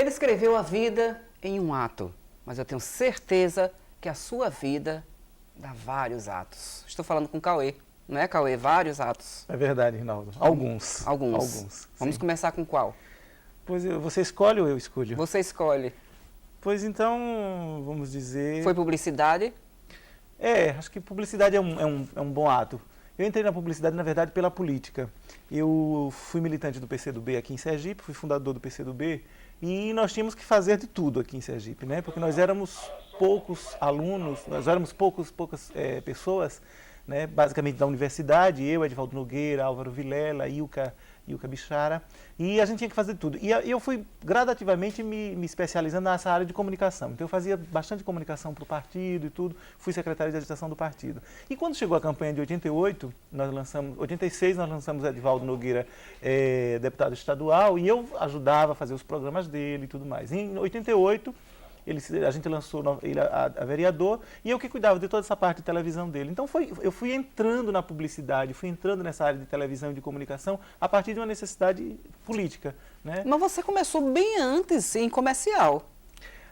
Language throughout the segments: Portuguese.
Ele escreveu a vida em um ato, mas eu tenho certeza que a sua vida dá vários atos. Estou falando com Cauê, não é, Cauê? Vários atos. É verdade, Rinaldo. Alguns. Alguns. Vamos começar com qual? Pois você escolhe ou eu escolho? Você escolhe. Pois então, vamos dizer... Foi publicidade? Acho que publicidade é um bom ato. Eu entrei na publicidade, na verdade, pela política. Eu fui militante do PCdoB aqui em Sergipe, fui fundador do PCdoB, e nós tínhamos que fazer de tudo aqui em Sergipe, né? Porque nós éramos poucos alunos, nós éramos poucas pessoas, né? Basicamente da universidade, eu, Edivaldo Nogueira, Álvaro Vilela, Ilka Bichara, e a gente tinha que fazer tudo. E eu fui gradativamente me especializando nessa área de comunicação. Então eu fazia bastante comunicação para o partido e tudo, fui secretário de agitação do partido. E quando chegou a campanha de 88, 86 nós lançamos Edivaldo Nogueira, deputado estadual, e eu ajudava a fazer os programas dele e tudo mais. Em 88, a gente lançou ele a vereador, e eu que cuidava de toda essa parte de televisão dele. Então eu fui entrando na publicidade, fui entrando nessa área de televisão e de comunicação a partir de uma necessidade política, né? Mas você começou bem antes, em comercial.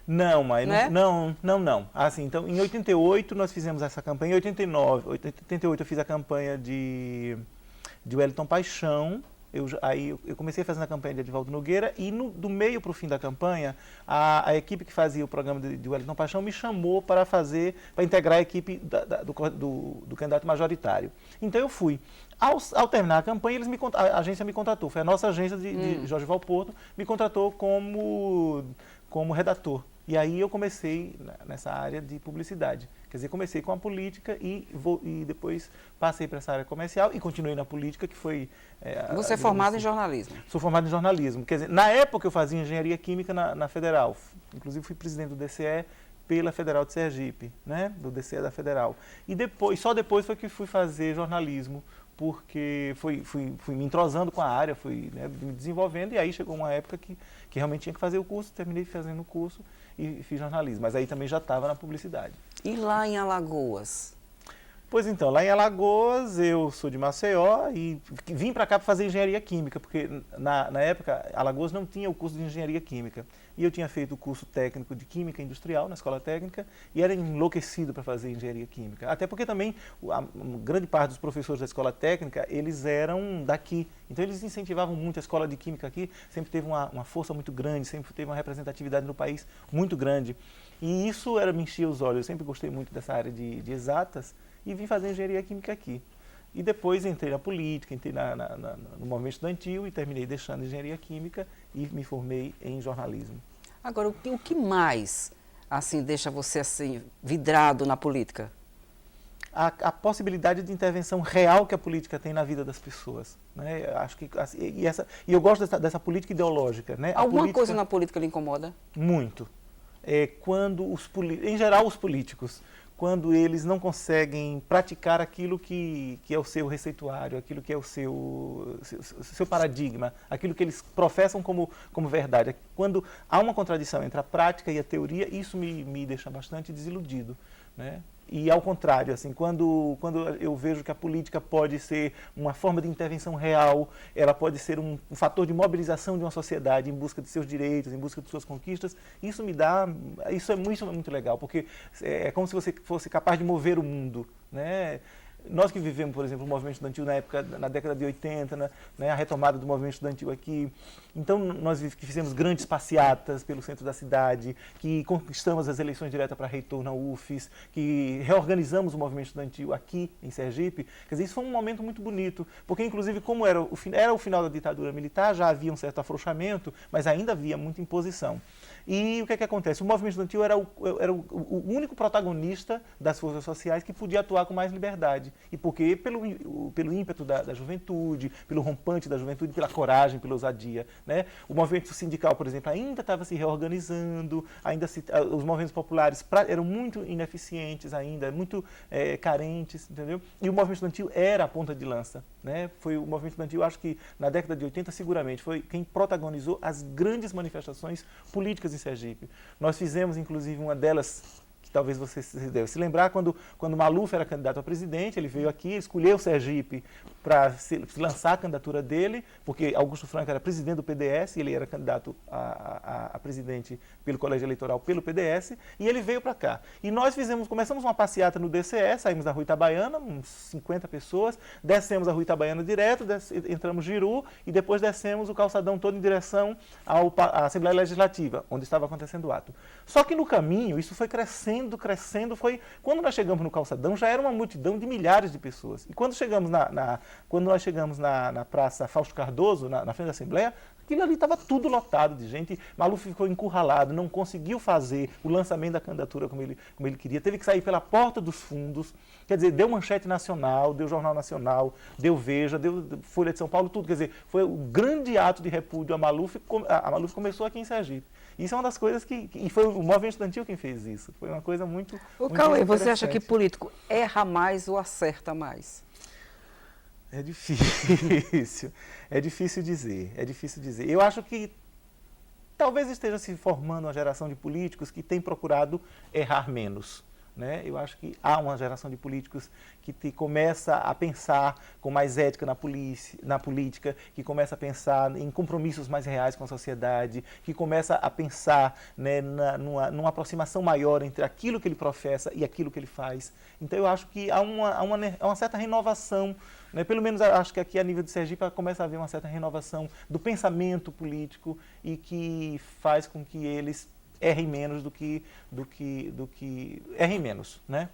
Não, mas né? não. Assim, então, em 88 nós fizemos essa campanha, em 88 eu fiz a campanha de Wellington Paixão. Aí eu comecei fazendo a campanha de Edivaldo Nogueira e do meio para o fim da campanha, a equipe que fazia o programa de Wellington Paixão me chamou para integrar a equipe do candidato majoritário. Então eu fui. Ao terminar a campanha, a agência me contratou, foi a nossa agência de Jorge Valporto, me contratou como redator. E aí eu comecei nessa área de publicidade. Quer dizer, comecei com a política e depois passei para essa área comercial e continuei na política, que foi... Você é formado em jornalismo? Sou formado em jornalismo. Quer dizer, na época eu fazia engenharia química na Federal. Inclusive fui presidente do DCE pela Federal de Sergipe, né? Do DCE da Federal. E só depois foi que fui fazer jornalismo, porque fui me entrosando com a área, fui, né, me desenvolvendo, e aí chegou uma época que realmente tinha que fazer o curso, terminei fazendo o curso e fiz jornalismo, mas aí também já estava na publicidade. E lá em Alagoas? Pois então, lá em Alagoas, eu sou de Maceió e vim para cá para fazer engenharia química, porque na época Alagoas não tinha o curso de engenharia química. E eu tinha feito o curso técnico de química industrial na escola técnica e era enlouquecido para fazer engenharia química. Até porque também a grande parte dos professores da escola técnica, eles eram daqui. Então eles incentivavam muito a escola de química aqui, sempre teve uma força muito grande, sempre teve uma representatividade no país muito grande. E isso me enchia os olhos, eu sempre gostei muito dessa área de exatas e vim fazer engenharia química aqui. E depois entrei na política, entrei no movimento estudantil e terminei deixando engenharia química e me formei em jornalismo. Agora, o que mais assim deixa você assim vidrado na política? A possibilidade de intervenção real que a política tem na vida das pessoas, né? Acho que e eu gosto dessa política ideológica, né? Alguma coisa na política lhe incomoda? Muito. Quando em geral os políticos, quando eles não conseguem praticar aquilo que é o seu receituário, aquilo que é o seu paradigma, aquilo que eles professam como verdade. Quando há uma contradição entre a prática e a teoria, isso me deixa bastante desiludido, né? E ao contrário, assim, quando eu vejo que a política pode ser uma forma de intervenção real, ela pode ser um fator de mobilização de uma sociedade em busca de seus direitos, em busca de suas conquistas, isso é muito legal, porque é como se você fosse capaz de mover o mundo, né? Nós que vivemos, por exemplo, o movimento estudantil na década de 80, né, a retomada do movimento estudantil aqui. Então, nós que fizemos grandes passeatas pelo centro da cidade, que conquistamos as eleições diretas para reitor na UFES, que reorganizamos o movimento estudantil aqui em Sergipe. Quer dizer, isso foi um momento muito bonito, porque, inclusive, como era o final da ditadura militar, já havia um certo afrouxamento, mas ainda havia muita imposição. E o que acontece? O movimento estudantil era o único protagonista das forças sociais que podia atuar com mais liberdade. E porque pelo ímpeto da juventude, pelo rompante da juventude, pela coragem, pela ousadia, né? O movimento sindical, por exemplo, ainda estava se reorganizando, os movimentos populares eram muito ineficientes ainda, muito carentes, entendeu? E o movimento estudantil era a ponta de lança, né? Foi o movimento estudantil, acho que na década de 80, seguramente, foi quem protagonizou as grandes manifestações políticas em Sergipe. Nós fizemos, inclusive, uma delas talvez você deve se lembrar, quando Maluf era candidato a presidente, ele veio aqui, escolheu o Sergipe para se lançar a candidatura dele, porque Augusto Franco era presidente do PDS, ele era candidato a presidente pelo colégio eleitoral pelo PDS, e ele veio para cá. E nós começamos uma passeata no DCE, saímos da Rua Itabaiana, uns 50 pessoas, descemos a Rua Itabaiana direto, entramos Giru e depois descemos o calçadão todo em direção à Assembleia Legislativa, onde estava acontecendo o ato. Só que no caminho, isso foi crescendo, quando nós chegamos no calçadão, já era uma multidão de milhares de pessoas. E quando nós chegamos na Praça Fausto Cardoso, na frente da Assembleia, aquilo ali estava tudo lotado de gente. Maluf ficou encurralado, não conseguiu fazer o lançamento da candidatura como ele queria, teve que sair pela porta dos fundos, quer dizer, deu Manchete Nacional, deu Jornal Nacional, deu Veja, deu Folha de São Paulo, tudo. Quer dizer, foi o grande ato de repúdio a Maluf começou aqui em Sergipe. Isso é uma das coisas e foi o movimento estudantil quem fez isso. Foi uma coisa muito Cauê, você acha que político erra mais ou acerta mais? É difícil, é difícil dizer. Eu acho que talvez esteja se formando uma geração de políticos que tem procurado errar menos. Né? Eu acho que há uma geração de políticos que começa a pensar com mais ética na política, que começa a pensar em compromissos mais reais com a sociedade, que começa a pensar, né, numa aproximação maior entre aquilo que ele professa e aquilo que ele faz. Então eu acho que há uma certa renovação, né? Pelo menos acho que aqui a nível de Sergipe começa a haver uma certa renovação do pensamento político e que faz com que eles errem menos do que errem menos, né?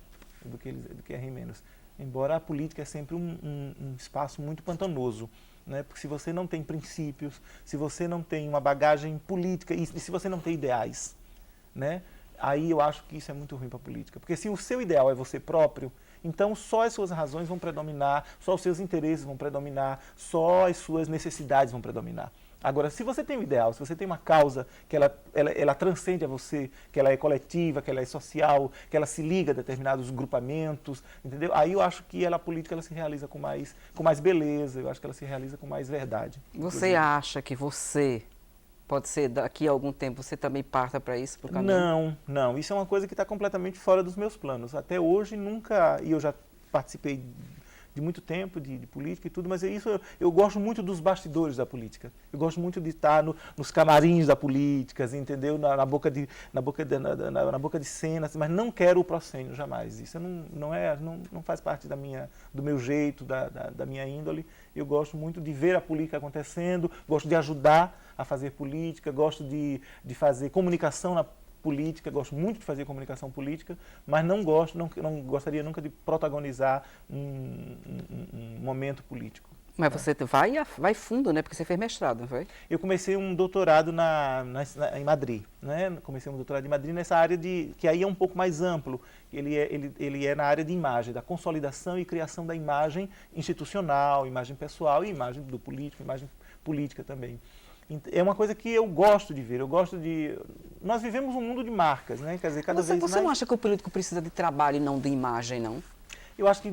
Do que errem menos. Embora a política é sempre um espaço muito pantanoso, né? Porque se você não tem princípios, se você não tem uma bagagem política e se você não tem ideais, né? Aí eu acho que isso é muito ruim para a política. Porque se o seu ideal é você próprio, então só as suas razões vão predominar, só os seus interesses vão predominar, só as suas necessidades vão predominar. Agora, se você tem um ideal, se você tem uma causa que ela transcende a você, que ela é coletiva, que ela é social, que ela se liga a determinados grupamentos, entendeu? Aí eu acho que a política ela se realiza com mais beleza, eu acho que ela se realiza com mais verdade. Você acha que você, pode ser daqui a algum tempo, você também parta para isso, para o caminho? Não. Isso é uma coisa que está completamente fora dos meus planos. Até hoje nunca, e eu já participei de muito tempo de política e tudo, mas eu gosto muito dos bastidores da política. Eu gosto muito de estar nos camarins da política, entendeu? Na boca de cenas, mas não quero o proscênio jamais. Isso não faz parte do meu jeito, da minha índole. Eu gosto muito de ver a política acontecendo, gosto de ajudar a fazer política, gosto de fazer comunicação na política, gosto muito de fazer comunicação política, mas não gostaria nunca de protagonizar um momento político. Mas você vai fundo, né? Porque você fez mestrado, não foi? Eu comecei um doutorado em Madrid, né? Comecei um doutorado em Madrid nessa área que aí é um pouco mais amplo. Ele é na área de imagem, da consolidação e criação da imagem institucional, imagem pessoal e imagem do político, imagem política também. É uma coisa que eu gosto de ver, nós vivemos um mundo de marcas, né? Quer dizer, cada vez mais... Você não acha que o político precisa de trabalho e não de imagem, não? Eu acho que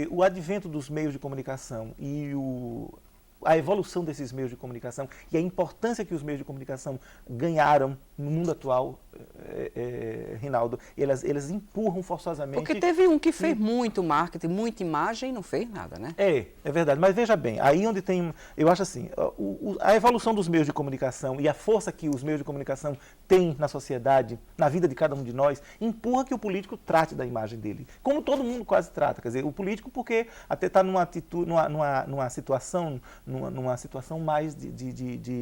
o advento dos meios de comunicação e a evolução desses meios de comunicação e a importância que os meios de comunicação ganharam no mundo atual, Rinaldo, eles empurram forçosamente... Porque teve um que fez muito marketing, muita imagem e não fez nada, né? É verdade, mas veja bem, aí onde tem... Eu acho assim, a evolução dos meios de comunicação e a força que os meios de comunicação têm na sociedade, na vida de cada um de nós, empurra que o político trate da imagem dele. Como todo mundo quase trata, quer dizer, o político porque até está numa situação mais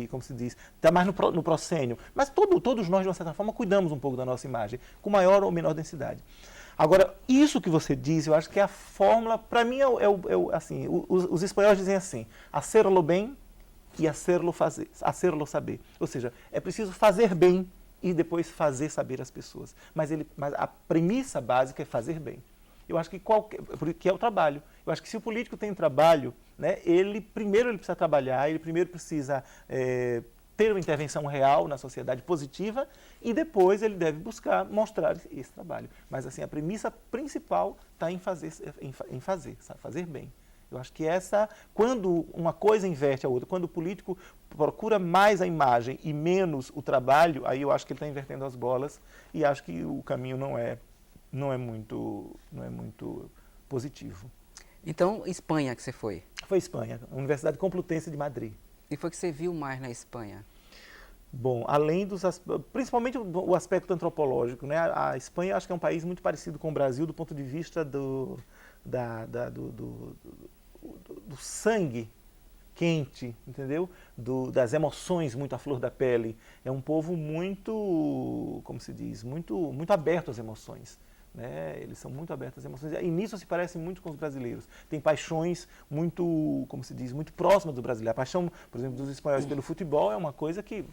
como se diz, está mais no proscênio. Mas todos nós, de uma certa forma, cuidamos um pouco da nossa imagem, com maior ou menor densidade. Agora, isso que você diz, eu acho que é a fórmula, para mim, assim, os espanhóis dizem assim, hacerlo bem e hacerlo saber. Ou seja, é preciso fazer bem e depois fazer saber as pessoas. Mas a premissa básica é fazer bem. Eu acho que é o trabalho. Eu acho que se o político tem trabalho, né, primeiro ele precisa trabalhar, ele primeiro precisa ter uma intervenção real na sociedade positiva e depois ele deve buscar mostrar esse trabalho. Mas assim, a premissa principal está em fazer bem. Eu acho que quando uma coisa inverte a outra, quando o político procura mais a imagem e menos o trabalho, aí eu acho que ele está invertendo as bolas e acho que o caminho não é muito positivo. Então, Espanha que você foi. Foi a Espanha, a Universidade Complutense de Madrid. E foi que você viu mais na Espanha? Bom, além principalmente o aspecto antropológico, né? A Espanha acho que é um país muito parecido com o Brasil do ponto de vista do sangue quente, entendeu? Das emoções muito à flor da pele. É um povo muito, como se diz, muito aberto às emoções. Né? Eles são muito abertos às emoções e nisso se parece muito com os brasileiros. Tem paixões muito, como se diz, muito próximas do brasileiro. A paixão, por exemplo, dos espanhóis pelo futebol é uma coisa que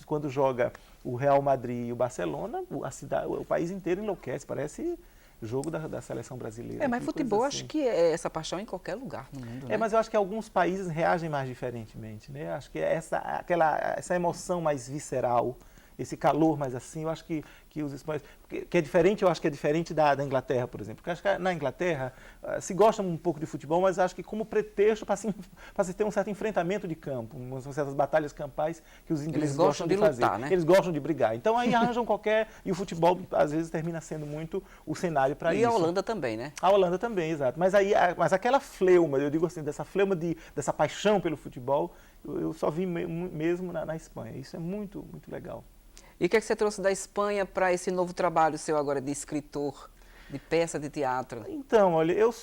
quando joga o Real Madrid e o Barcelona, o país inteiro enlouquece, parece jogo da seleção brasileira. Mas futebol assim. Acho que é essa paixão em qualquer lugar no mundo, né? Mas eu acho que alguns países reagem mais diferentemente, né? Acho que essa emoção mais visceral, esse calor mais assim, eu acho que os espanhóis... Que é diferente, eu acho que é diferente da Inglaterra, por exemplo. Porque acho que na Inglaterra se gosta um pouco de futebol, mas acho que como pretexto para se ter um certo enfrentamento de campo, umas certas batalhas campais que os ingleses gostam de fazer. Lutar, né? Eles gostam de brigar. Então aí arranjam e o futebol às vezes termina sendo muito o cenário para isso. E a Holanda também, né? A Holanda também, exato. Mas aquela fleuma, eu digo assim, dessa fleuma dessa paixão pelo futebol, eu só vi mesmo na Espanha. Isso é muito, muito legal. E o que é que você trouxe da Espanha para esse novo trabalho seu agora de escritor, de peça de teatro? Então, olha, eu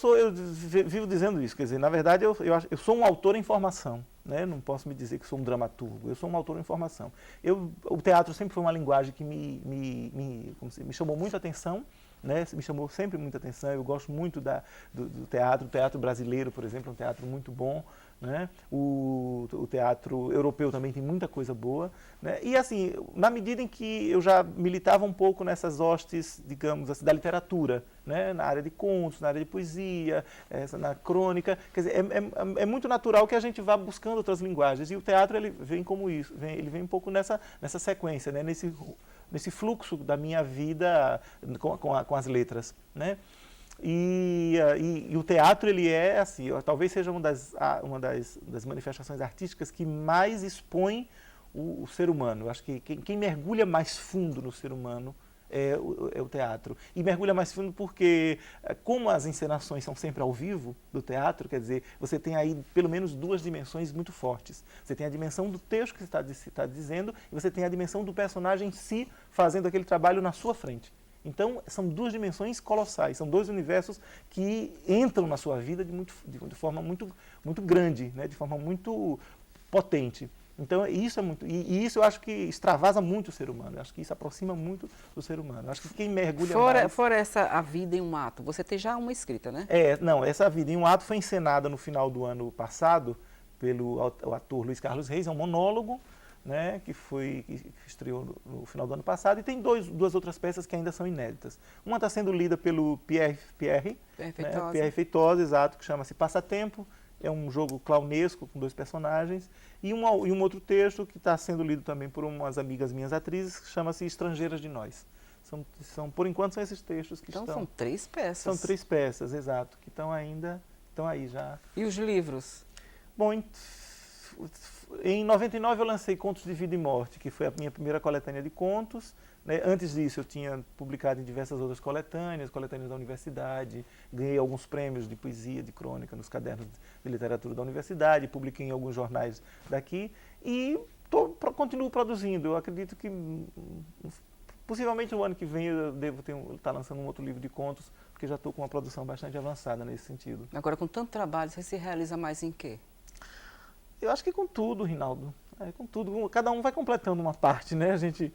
vivo dizendo isso, quer dizer, na verdade eu sou um autor em formação, né? Não posso me dizer que sou um dramaturgo, eu sou um autor em formação. O teatro sempre foi uma linguagem que me chamou muita atenção, né? Me chamou sempre muita atenção, eu gosto muito do teatro brasileiro, por exemplo, é um teatro muito bom. Né? O teatro europeu também tem muita coisa boa, né? E assim, na medida em que eu já militava um pouco nessas hostes, digamos assim, da literatura, né? Na área de contos, na área de poesia, na crônica, quer dizer, é muito natural que a gente vá buscando outras linguagens, e o teatro ele vem como isso, ele vem um pouco nessa sequência, né? Nesse fluxo da minha vida com as letras, né? E o teatro, ele é assim, talvez seja uma das manifestações artísticas que mais expõe o ser humano. Eu acho que quem mergulha mais fundo no ser humano é o teatro. E mergulha mais fundo porque, como as encenações são sempre ao vivo do teatro, quer dizer, você tem aí pelo menos duas dimensões muito fortes. Você tem a dimensão do texto que você está dizendo e você tem a dimensão do personagem em si fazendo aquele trabalho na sua frente. Então, são duas dimensões colossais, são dois universos que entram na sua vida de forma muito, muito grande, né? De forma muito potente. Então, isso é muito. E isso eu acho que extravasa muito o ser humano. Eu acho que isso aproxima muito do ser humano. Eu acho que quem mergulha mais... Fora A Vida em um Ato, você tem já uma escrita, né? Não, essa A Vida em um Ato foi encenada no final do ano passado pelo ator Luiz Carlos Reis, é um monólogo, né, que estreou no final do ano passado, e tem duas outras peças que ainda são inéditas. Uma está sendo lida pelo Pierre Feitosa, exato, que chama-se Passatempo, é um jogo clownesco com dois personagens, e um outro texto que está sendo lido também por umas amigas minhas atrizes, que chama-se Estrangeiras de Nós. Por enquanto são esses textos que Então são 3 peças. São 3 peças, exato, que estão aí já. E os livros? Bom, em 99 eu lancei Contos de Vida e Morte, que foi a minha primeira coletânea de contos. Né? Antes disso eu tinha publicado em diversas outras coletâneas da universidade, ganhei alguns prêmios de poesia, de crônica nos cadernos de literatura da universidade, publiquei em alguns jornais daqui e continuo produzindo. Eu acredito que possivelmente no ano que vem eu devo estar lançando um outro livro de contos, porque já estou com uma produção bastante avançada nesse sentido. Agora, com tanto trabalho, você se realiza mais em quê? Eu acho que com tudo, Rinaldo. Com tudo. Cada um vai completando uma parte, né? A gente,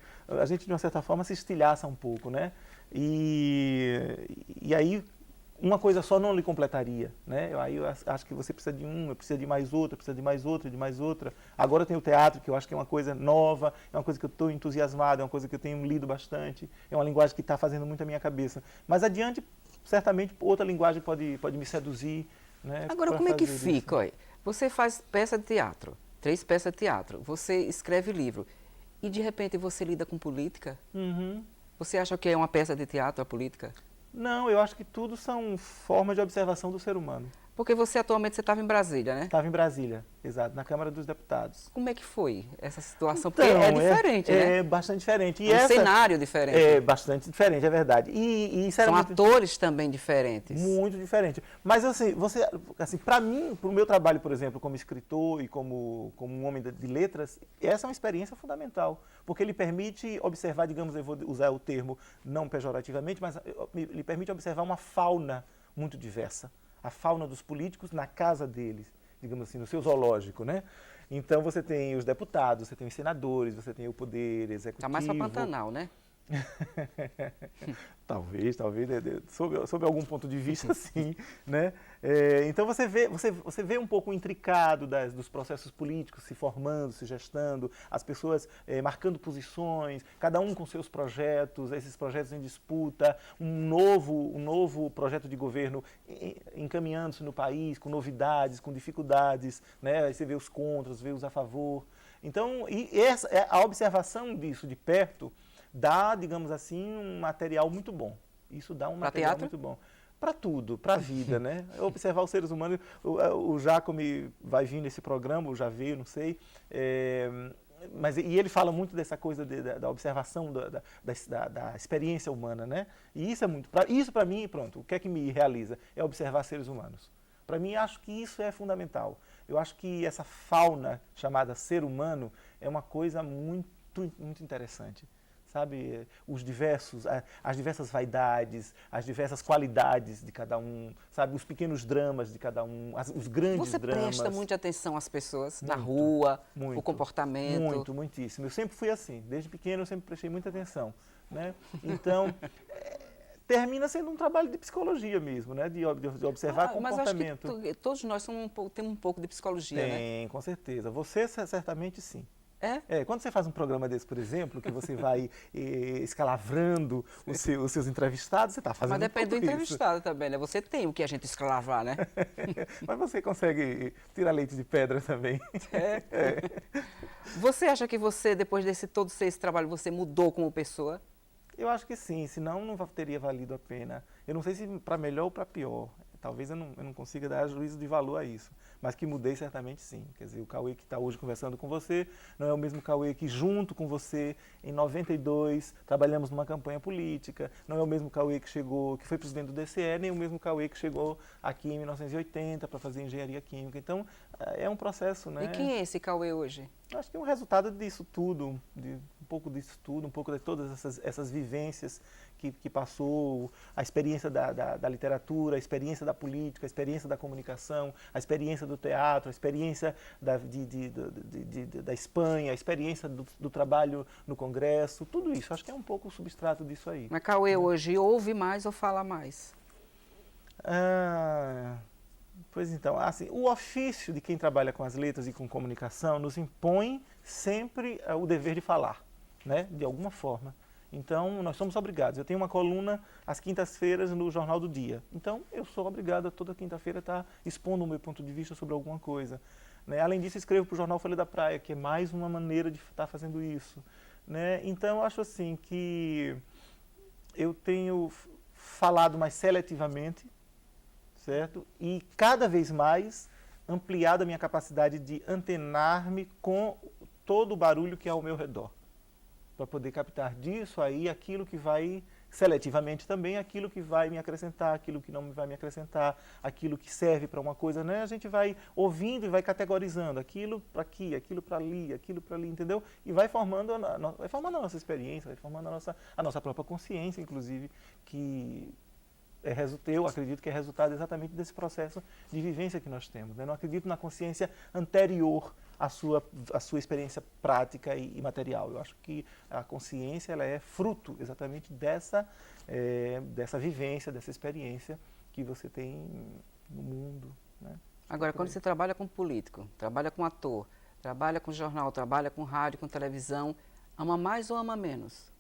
de uma certa forma, se estilhaça um pouco, né? E aí, uma coisa só não lhe completaria, né? Aí eu acho que você precisa de uma, precisa de mais outra, precisa de mais outra, de mais outra. Agora tem o teatro, que eu acho que é uma coisa nova, é uma coisa que eu estou entusiasmado, é uma coisa que eu tenho lido bastante, é uma linguagem que está fazendo muito a minha cabeça. Mas adiante, certamente, outra linguagem pode me seduzir, né? Agora, como é que fica, olha? Você faz peça de teatro, 3 peças de teatro, você escreve livro e de repente você lida com política? Uhum. Você acha que é uma peça de teatro a política? Não, eu acho que tudo são formas de observação do ser humano. Porque você atualmente você estava em Brasília, né? Estava em Brasília, exato, na Câmara dos Deputados. Como é que foi essa situação? Porque Então, é diferente, né? É bastante diferente. É um cenário diferente. É bastante diferente, é verdade. E isso São atores também diferentes. muito diferente. Mas assim, para mim, para o meu trabalho, por exemplo, como escritor e como um homem de letras, essa é uma experiência fundamental, porque ele permite observar, digamos, eu vou usar o termo não pejorativamente, mas ele permite observar uma fauna muito diversa. A fauna dos políticos na casa deles, digamos assim, no seu zoológico, né? Então você tem os deputados, você tem os senadores, você tem o poder executivo. Está mais para Pantanal, né? Talvez, sob algum ponto de vista, sim, né? Então você vê um pouco o intricado dos processos políticos se formando, se gestando, as pessoas marcando posições, cada um com seus projetos, esses projetos em disputa, um novo projeto de governo encaminhando-se no país, com novidades, com dificuldades, né? Aí você vê os contras, vê os a favor. Então, a observação disso de perto dá, digamos assim, um material muito bom. Isso dá um material muito bom. Para tudo, para a vida, né? Observar os seres humanos. O Jacome vai vir nesse programa, ou já veio, não sei. E ele fala muito dessa coisa da observação da experiência humana, né? E isso para mim, pronto, o que é que me realiza? É observar seres humanos. Para mim, acho que isso é fundamental. Eu acho que essa fauna chamada ser humano é uma coisa muito, muito interessante. Sabe, as diversas vaidades, as diversas qualidades de cada um, sabe, os pequenos dramas de cada um, os grandes dramas. Você presta muita atenção às pessoas na rua, o comportamento? Muitíssimo. Eu sempre fui assim, desde pequeno eu sempre prestei muita atenção, né? Então, termina sendo um trabalho de psicologia mesmo, né? De observar comportamento. Mas acho que todos nós temos um pouco de psicologia, né? Tem, com certeza. Você certamente sim. É? Quando você faz um programa desse, por exemplo, que você vai escalavrando os seus entrevistados, você está fazendo. Mas depende do entrevistado também, né? Você tem o que a gente escalavar, né? Mas você consegue tirar leite de pedra também. Você acha que você, depois desse todo esse trabalho, você mudou como pessoa? Eu acho que sim, senão não teria valido a pena. Eu não sei se para melhor ou para pior. Talvez eu não consiga dar juízo de valor a isso, mas que mudei certamente sim. Quer dizer, o Cauê que está hoje conversando com você não é o mesmo Cauê que junto com você em 92 trabalhamos numa campanha política, não é o mesmo Cauê que foi presidente do DCE, nem o mesmo Cauê que chegou aqui em 1980 para fazer engenharia química. Então, é um processo, né? E quem é esse Cauê hoje? Acho que é um resultado disso tudo, um pouco disso tudo, um pouco de todas essas vivências que passou, a experiência da literatura, a experiência da política, a experiência da comunicação, a experiência do teatro, a experiência da Espanha, a experiência do trabalho no Congresso, tudo isso. Acho que é um pouco o substrato disso aí. Mas Cauê hoje ouve mais ou fala mais? Pois então, assim, o ofício de quem trabalha com as letras e com comunicação nos impõe sempre o dever de falar, né, de alguma forma. Então, nós somos obrigados. Eu tenho uma coluna às quintas-feiras no Jornal do Dia. Então, eu sou obrigado a toda quinta-feira estar expondo o meu ponto de vista sobre alguma coisa. Né? Além disso, escrevo para o Jornal Folha da Praia, que é mais uma maneira de estar fazendo isso. Né? Então, eu acho assim que eu tenho falado mais seletivamente, certo? E cada vez mais ampliado a minha capacidade de antenar-me com todo o barulho que é ao meu redor, para poder captar disso aí aquilo que vai, seletivamente também, aquilo que vai me acrescentar, aquilo que não vai me acrescentar, aquilo que serve para uma coisa, né? A gente vai ouvindo e vai categorizando aquilo para aqui, aquilo para ali, entendeu? E vai formando a nossa experiência, vai formando a nossa própria consciência, inclusive, que eu acredito que é resultado exatamente desse processo de vivência que nós temos. Né? Não acredito na consciência anterior à sua experiência prática e material. Eu acho que a consciência ela é fruto exatamente dessa vivência, dessa experiência que você tem no mundo. Né? Agora, quando você trabalha com político, trabalha com ator, trabalha com jornal, trabalha com rádio, com televisão, ama mais ou ama menos?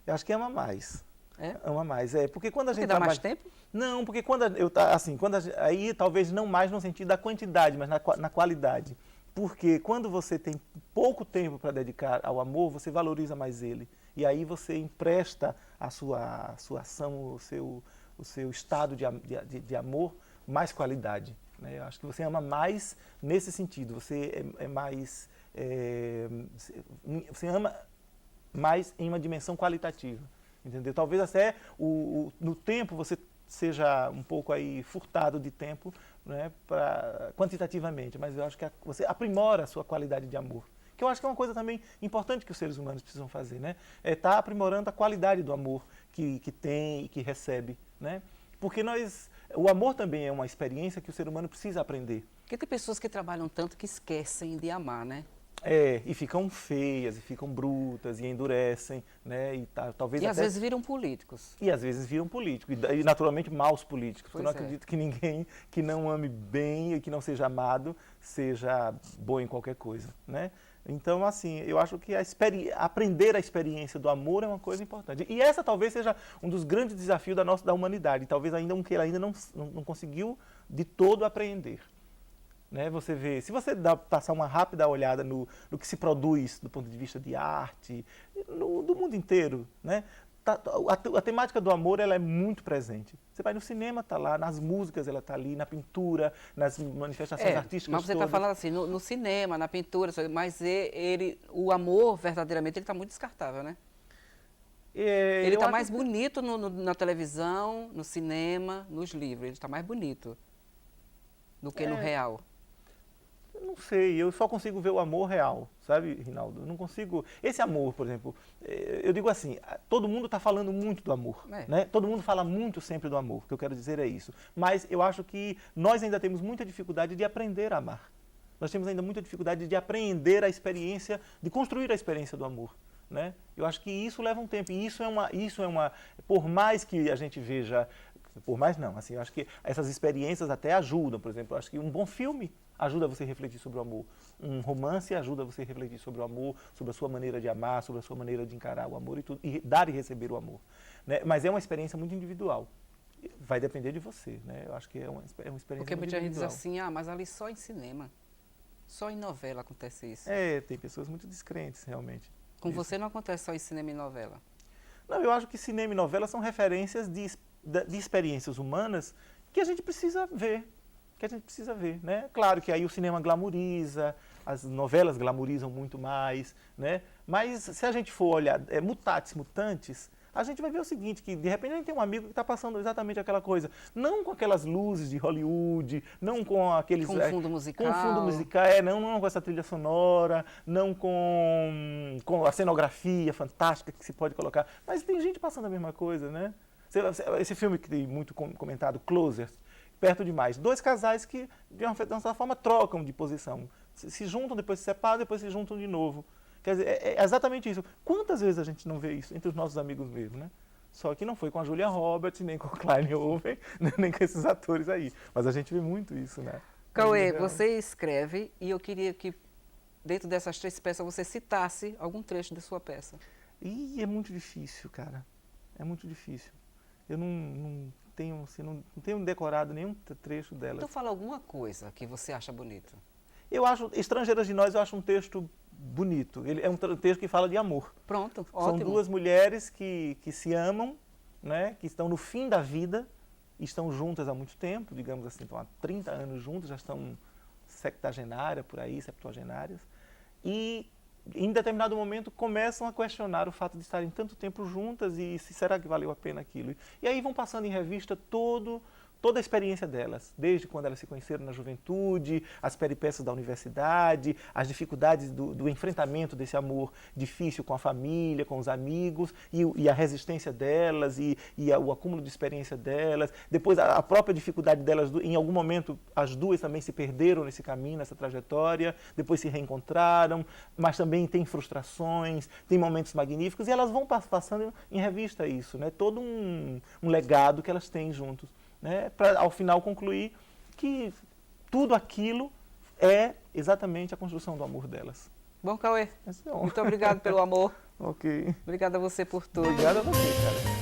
Eu acho que ama mais. É? Ama mais, porque quando a gente dá mais tempo? Não, porque aí talvez não mais no sentido da quantidade, mas na qualidade. Porque quando você tem pouco tempo para dedicar ao amor, você valoriza mais ele. E aí você empresta a sua ação, seu estado de amor, mais qualidade. Né? Eu acho que você ama mais nesse sentido, você é mais... você ama mais em uma dimensão qualitativa, entendeu? Talvez até no tempo você seja um pouco aí furtado de tempo, né, quantitativamente, mas eu acho que você aprimora a sua qualidade de amor, que eu acho que é uma coisa também importante que os seres humanos precisam fazer, né? Tá aprimorando a qualidade do amor que tem e que recebe, né? Porque o amor também é uma experiência que o ser humano precisa aprender. Porque tem pessoas que trabalham tanto que esquecem de amar, né? E ficam feias, e ficam brutas, e endurecem, né? Talvez às vezes viram políticos. E às vezes viram políticos, e naturalmente maus políticos. Pois Eu não acredito que ninguém que não ame bem e que não seja amado seja bom em qualquer coisa, né? Então, assim, eu acho que aprender a experiência do amor é uma coisa importante. E essa talvez seja um dos grandes desafios da humanidade, talvez ainda que ele ainda não conseguiu de todo apreender. Né? Você vê, se você passar uma rápida olhada no que se produz do ponto de vista de arte, do mundo inteiro, né? A temática do amor ela é muito presente. Você vai no cinema, está lá, nas músicas ela está ali, na pintura, nas manifestações artísticas mas você está falando assim, no cinema, na pintura, mas o amor verdadeiramente ele está muito descartável, né? Ele está mais bonito na televisão, no cinema, nos livros, ele está mais bonito do que no real. Não sei, eu só consigo ver o amor real, sabe, Rinaldo? Eu não consigo... Esse amor, por exemplo, eu digo assim, todo mundo está falando muito do amor, né? Todo mundo fala muito sempre do amor, o que eu quero dizer é isso. Mas eu acho que nós ainda temos muita dificuldade de aprender a amar. Nós temos ainda muita dificuldade de aprender a experiência, de construir a experiência do amor. Né? Eu acho que isso leva um tempo, e isso é uma... Por mais que a gente veja... Por mais não, assim, eu acho que essas experiências até ajudam, por exemplo, eu acho que um bom filme ajuda você a refletir sobre o amor, um romance ajuda você a refletir sobre o amor, sobre a sua maneira de amar, sobre a sua maneira de encarar o amor e tudo, e dar e receber o amor, né? Mas é uma experiência muito individual, vai depender de você, né? Eu acho que é uma experiência porque muito muita gente diz individual. assim, mas ali só em cinema, só em novela acontece isso. Tem pessoas muito descrentes, realmente. Com você não acontece só em cinema e novela? Não, eu acho que cinema e novela são referências de experiências humanas que a gente precisa ver, né? Claro que aí o cinema glamoriza, as novelas glamorizam muito mais, né? Mas se a gente for olhar mutatis mutantes, a gente vai ver o seguinte, que de repente a gente tem um amigo que está passando exatamente aquela coisa, não com aquelas luzes de Hollywood, não com aqueles... Com fundo musical. Com fundo musical, não com essa trilha sonora, não com a cenografia fantástica que se pode colocar, mas tem gente passando a mesma coisa, né? Esse filme que tem muito comentado, Closers, perto demais. Dois casais que, de uma certa forma, trocam de posição. Se juntam, depois se separam, depois se juntam de novo. Quer dizer, é exatamente isso. Quantas vezes a gente não vê isso entre os nossos amigos mesmo, né? Só que não foi com a Julia Roberts, nem com o Clive Owen, nem com esses atores aí. Mas a gente vê muito isso, né? Cauê, você escreve e eu queria que, dentro dessas 3 peças, você citasse algum trecho da sua peça. É muito difícil, cara. É muito difícil. Eu não tenho decorado nenhum trecho dela. Então fala alguma coisa que você acha bonito. Eu acho, Estrangeiras de Nós, eu acho um texto bonito. Ele é um texto que fala de amor. Pronto, São ótimo. 2 mulheres que se amam, né, que estão no fim da vida, estão juntas há muito tempo, digamos assim, estão há 30 anos juntas, já estão septuagenárias, e em determinado momento começam a questionar o fato de estarem tanto tempo juntas e se será que valeu a pena aquilo. E aí vão passando em revista toda a experiência delas, desde quando elas se conheceram na juventude, as peripécias da universidade, as dificuldades do enfrentamento desse amor difícil com a família, com os amigos, e a resistência delas, o acúmulo de experiência delas, depois a própria dificuldade delas, em algum momento as duas também se perderam nesse caminho, nessa trajetória, depois se reencontraram, mas também tem frustrações, tem momentos magníficos, e elas vão passando em revista isso, né? Todo um legado que elas têm juntos. Né, para ao final concluir que tudo aquilo é exatamente a construção do amor delas. Bom, Cauê, muito obrigado pelo amor. Ok. Obrigada a você por tudo. Obrigado a você, cara.